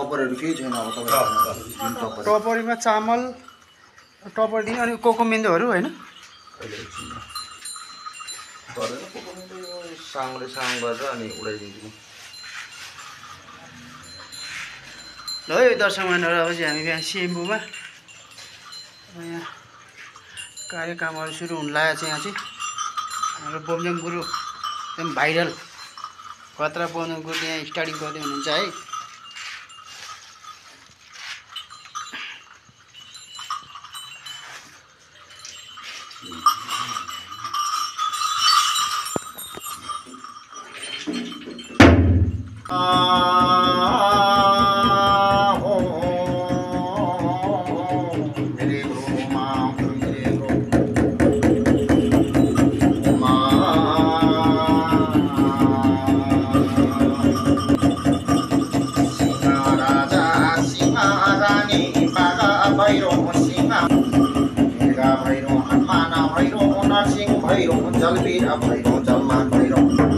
टपरहरु केही छैन अब तपाईहरुको टपरीमा चामल टपर दिने अनि कोकोमेन्डोहरु हैन गरेर कोकोमेन्डो यो साङले साङ गरेर अनि उडाइदिन्छु ल है दर्शक महानुभाव अब चाहिँ हामी यहाँ सिएमबुमा यहाँ कार्यक्रमहरु सुरु हुन लागेको छ यहाँ चाहिँ हाम्रो बोमजम गुरु एकदम भाइरल खतरा बोमजम गुरु यहाँ स्टार्टिङ गर्दै हुनुहुन्छ है भैरो जलबीरा भैरो जलमान भैरो